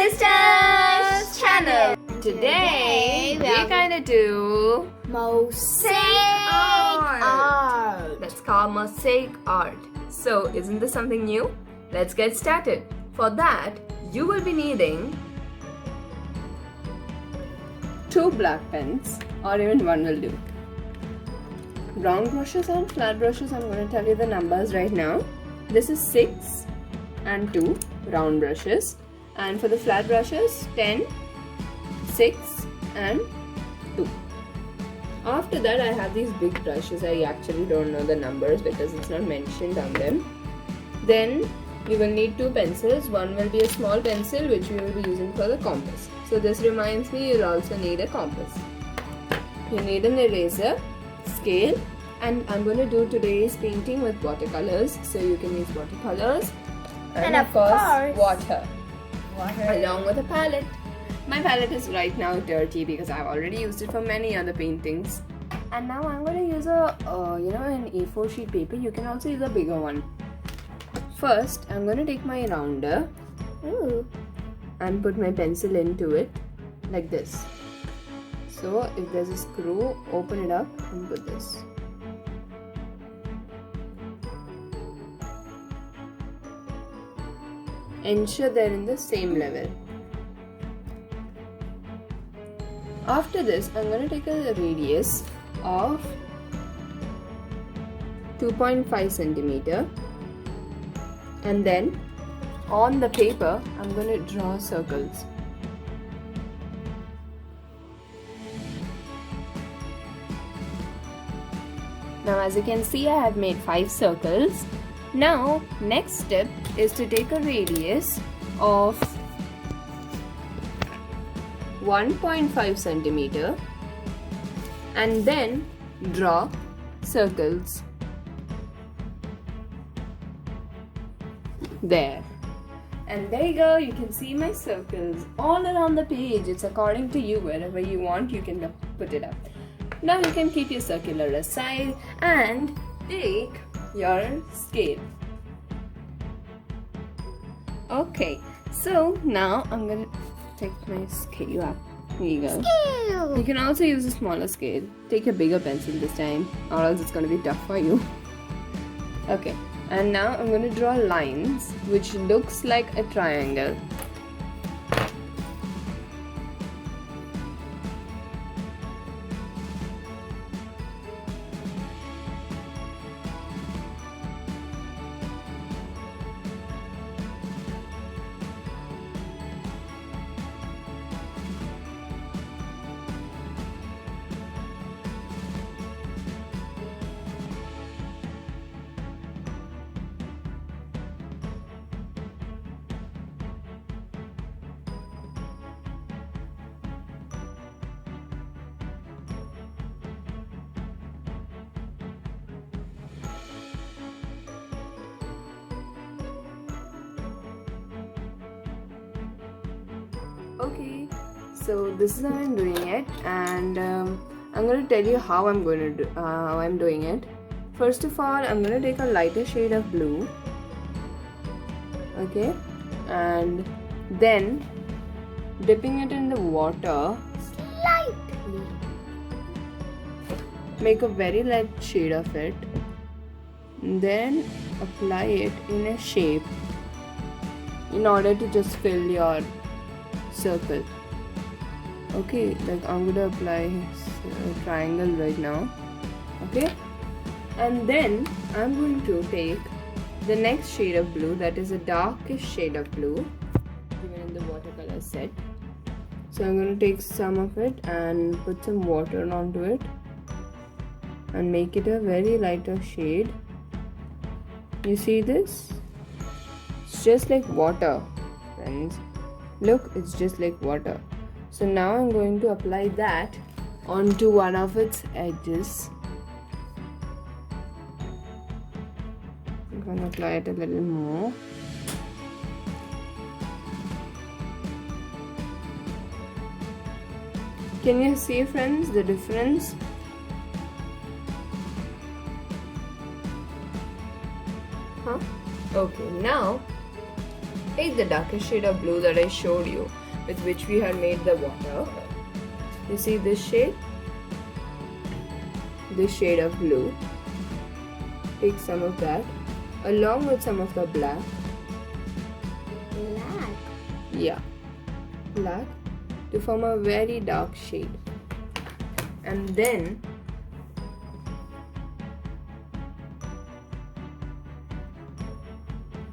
Sisters channel. Today we're gonna do mosaic art. That's called mosaic art. So isn't this something new? Let's get started. For that, you will be needing 2 black pens, or even one will do. Round brushes and flat brushes, I'm going to tell you the numbers right now. This is 6 and 2 round brushes, and for the flat brushes 10, 6 and 2. After that, I have these big brushes. I actually don't know the numbers because it's not mentioned on them. Then you will need 2 pencils. One will be a small pencil which we will be using for the compass. So this reminds me, you'll also need a compass. You need an eraser, scale, and I'm going to do today's painting with watercolors. So you can use watercolors and of course water along with a palette. My palette is right now dirty because I've already used it for many other paintings. And now I'm going to use a an A4 sheet paper. You can also use a bigger one. First, I'm going to take my rounder and put my pencil into it like this. So if there's a screw, open it up and put this. Ensure they're in the same level. After this, I'm going to take a radius of 2.5 centimeter, and then on the paper I'm going to draw circles. Now as you can see, I have made 5 circles. Now next step is to take a radius of 1.5 centimeter and then draw circles. There. And there you go, you can see my circles all around the page. It's according to you. Wherever you want, you can put it up. Now you can keep your circular aside and take your scale. Okay, so now I'm gonna take my scale up. Here you go. Scale. You can also use a smaller scale. Take a bigger pencil this time, or else it's gonna be tough for you. Okay, and now I'm gonna draw lines which looks like a triangle. Okay, so this is how I'm doing it, and I'm going to tell you how I'm doing it. First of all, I'm going to take a lighter shade of blue, okay, and then dipping it in the water Lightly. make a very light shade of it, then apply it in a shape in order to just fill your circle. Okay, like I'm going to apply a triangle right now. Okay, and then I'm going to take the next shade of blue, that is a darkish shade of blue given in the watercolor set. So I'm going to take some of it and put some water onto it and make it a very lighter shade. You see this? It's just like water, friends. Look, it's just like water. So now I'm going to apply that onto one of its edges. I'm going to apply it a little more. Can you see, friends, the difference? Huh? Okay, now take the darkest shade of blue that I showed you, with which we had made the water. You see this shade? This shade of blue. Take some of that along with some of the black. Black. Yeah, black, to form a very dark shade. And then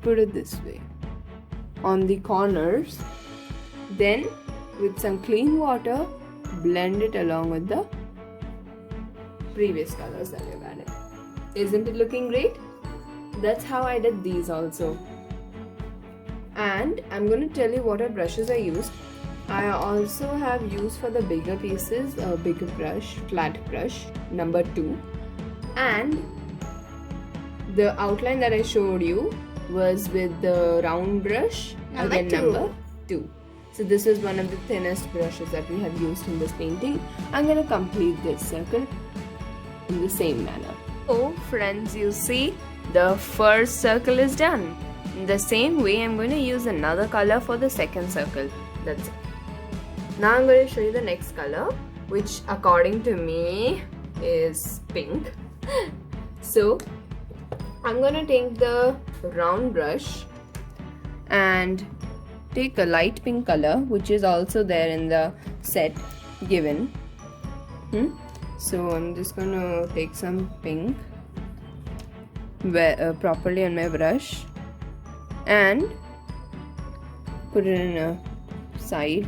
put it this way on the corners. Then with some clean water, blend it along with the previous colors that we've added. Isn't it looking great? That's how I did these also. And I'm going to tell you what brushes I used. I also have used for the bigger pieces a bigger brush, flat brush, number 2. And the outline that I showed you was with the round brush, Number 2. number 2. So this is one of the thinnest brushes that we have used in this painting. I'm going to complete this circle in the same manner. So friends, you see the first circle is done. In the same way, I'm going to use another color for the second circle. That's it. Now I'm going to show you the next color, which according to me is pink. So I'm going to take the round brush and take a light pink color, which is also there in the set given. So I'm just going to take some pink properly on my brush and put it in a side,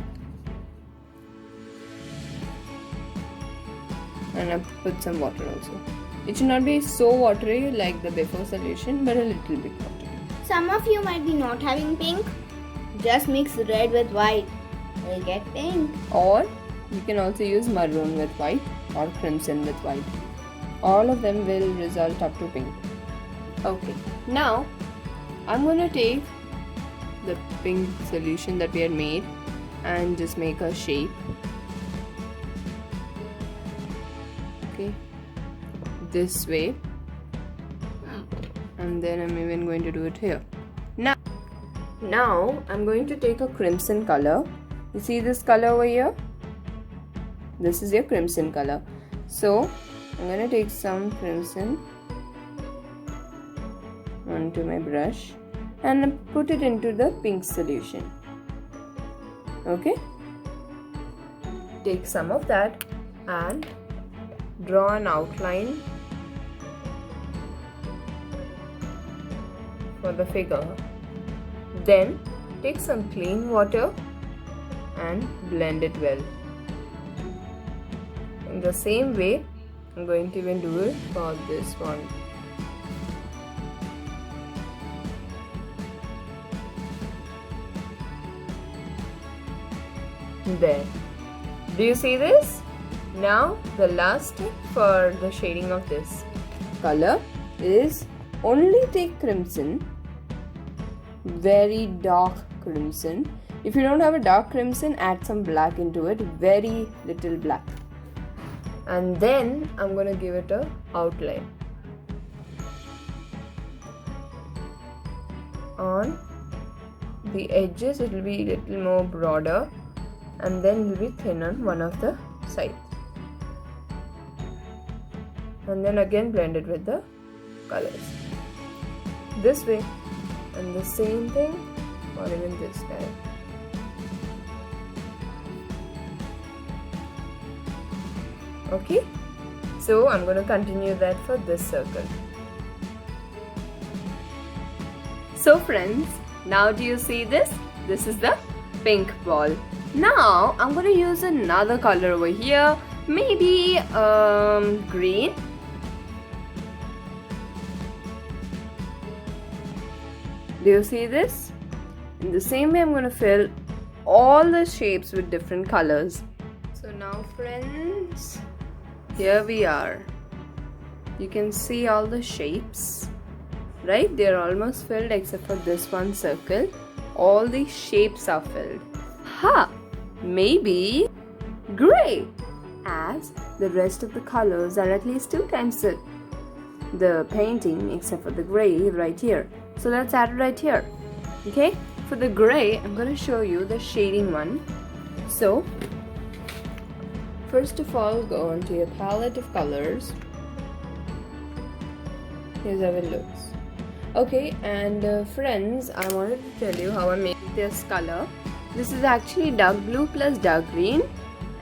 and I put some water also. It should not be so watery like the before solution, but a little bit watery. Some of you might be not having pink. Just mix red with white. You'll get pink. Or you can also use maroon with white or crimson with white. All of them will result up to pink. Okay, now I'm going to take the pink solution that we had made and just make a shape. Okay, this way, and then I'm even going to do it here. Now I'm going to take a crimson color. You see this color over here? This is your crimson color. So I'm going to take some crimson onto my brush and put it into the pink solution. Okay, take some of that and draw an outline for the figure. Then take some clean water and blend it well. In the same way, I'm going to even do it for this one. There. Do you see this? Now the last step for the shading of this color is only take crimson, very dark crimson. If you don't have a dark crimson, add some black into it, very little black. And then I'm going to give it a outline on the edges. It will be a little more broader, and then it will be thin on one of the sides, and then again blend it with the colors this way, and the same thing or even this time. Okay, so I'm going to continue that for this circle. So friends, now do you see this? This is the pink ball. Now I'm going to use another color over here, maybe green. Do you see this? In the same way, I'm going to fill all the shapes with different colors. So now friends, here we are. You can see all the shapes, right? They're almost filled except for this one circle. All the shapes are filled. Ha! Maybe gray, as the rest of the colors are at least 2 times the painting except for the gray right here. So let's add it right here. Okay, for the gray, I'm going to show you the shading one. So first of all, go onto your palette of colors. Here's how it looks. Okay, and friends, I wanted to tell you how I make this color. This is actually dark blue plus dark green,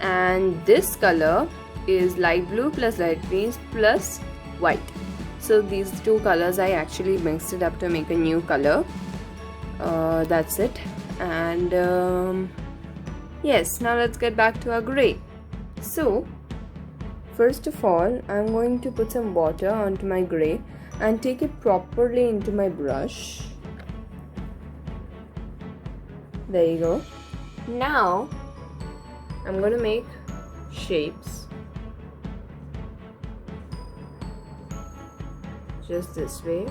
and this color is light blue plus light green plus white. So these two colors I actually mixed it up to make a new color. That's it. And yes, now let's get back to our gray. So first of all, I'm going to put some water onto my gray and take it properly into my brush. There you go. Now I'm going to make shapes just this way.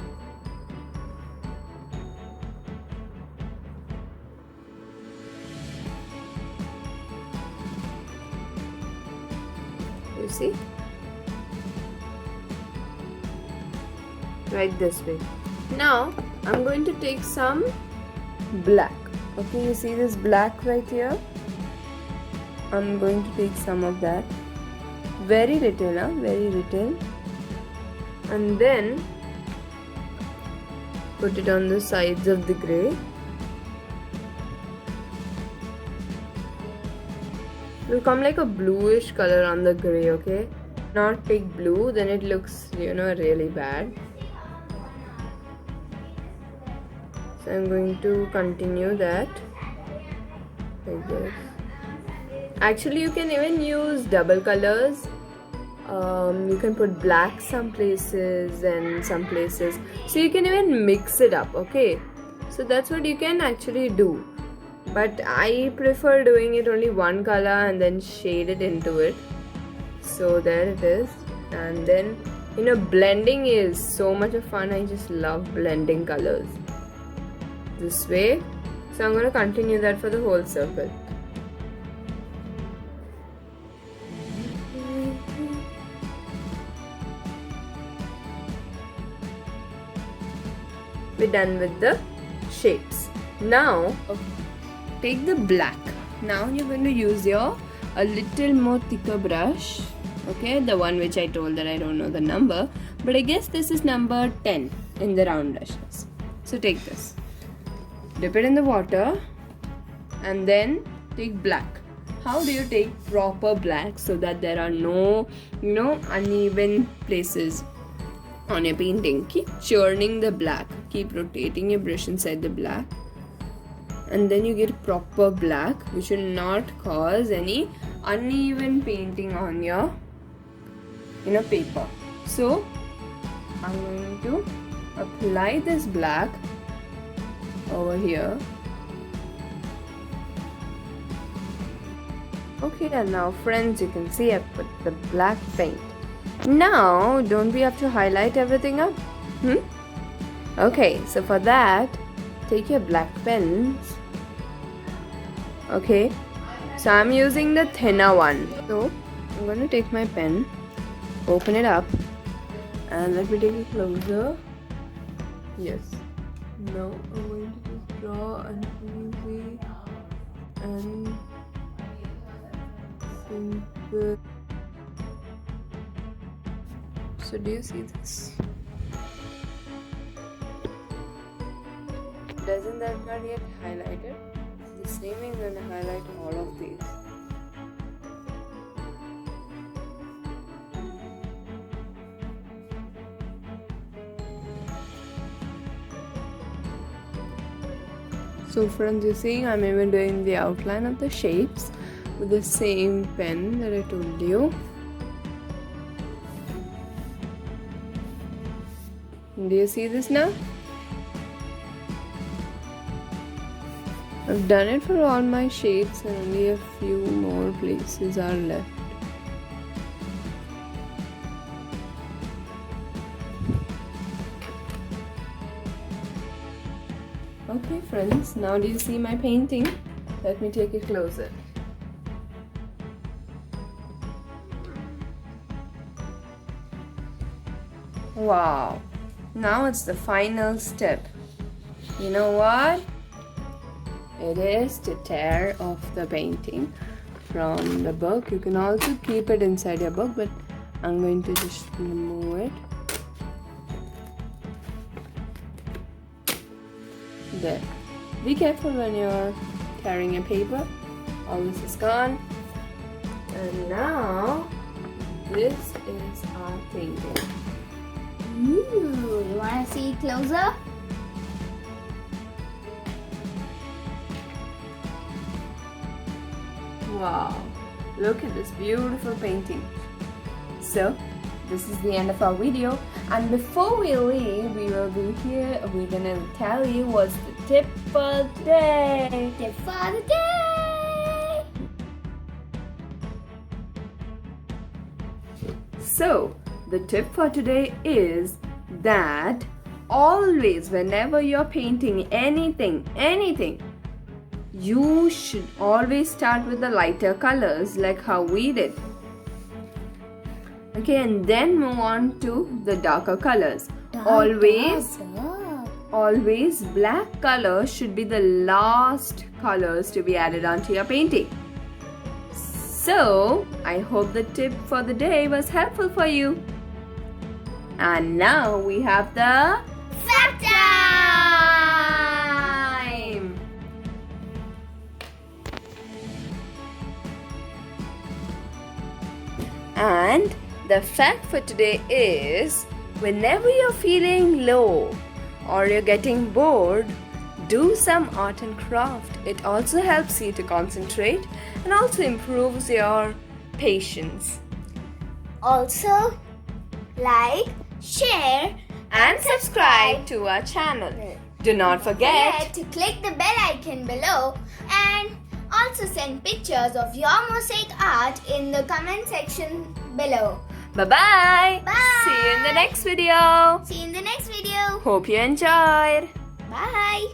You see? Right this way. Now I'm going to take some black. Okay, you see this black right here? I'm going to take some of that. Very little, very little. And then put it on the sides of the gray. It will come like a bluish color on the gray, okay? Not big blue, then it looks, really bad. So I'm going to continue that like this. Actually, you can even use double colors. You can put black some places and some places. So you can even mix it up, okay? So that's what you can actually do. But I prefer doing it only one color and then shade it into it. So there it is. And then, blending is so much of fun. I just love blending colors this way. So I'm going to continue that for the whole circle. We're done with the shapes. Now take the black. Now you're going to use a little more thicker brush. Okay, the one which I told that I don't know the number, but I guess this is number 10 in the round brushes. So take this, dip it in the water, and then take black. How do you take proper black so that there are no, uneven places on your painting? Keep churning the black, keep rotating your brush inside the black, and then you get proper black, which will not cause any uneven painting on your paper. So I'm going to apply this black over here. Okay, and now friends, you can see I put the black paint. Now don't we have to highlight everything up? Okay, so for that, take your black pens. Okay, so I'm using the thinner one. So I'm going to take my pen, open it up, and let me take it closer. Yes. Now I'm going to just draw an easy and simple. So do you see this? Doesn't that not yet highlighted? The same thing, I'm going to highlight all of these. So friends, you see I'm even doing the outline of the shapes with the same pen that I told you. Do you see this now? I've done it for all my shapes and only a few more places are left. Okay friends, now do you see my painting? Let me take it closer. Wow, now it's the final step. You know what? It is to tear off the painting from the book. You can also keep it inside your book, but I'm going to just remove it. There. Be careful when you're tearing a paper. All this is gone. And now, this is our painting. Ooh, you wanna see it closer? Wow, look at this beautiful painting. So, this is the end of our video, and before we leave, we're gonna tell you what's the tip for the day. Tip for the day! So, the tip for today is that always, whenever you're painting anything, you should always start with the lighter colors like how we did. Okay, and then move on to the darker colors. Always black color should be the last colors to be added onto your painting. So, I hope the tip for the day was helpful for you. And now we have the Fact time! And the fact for today is, whenever you're feeling low or you're getting bored, do some art and craft. It also helps you to concentrate and also improves your patience. Also, like, share, And subscribe to our channel. Do not forget to click the bell icon below, and also send pictures of your mosaic art in the comment section below. Bye-bye. Bye. See you in the next video. See you in the next video. Hope you enjoyed. Bye.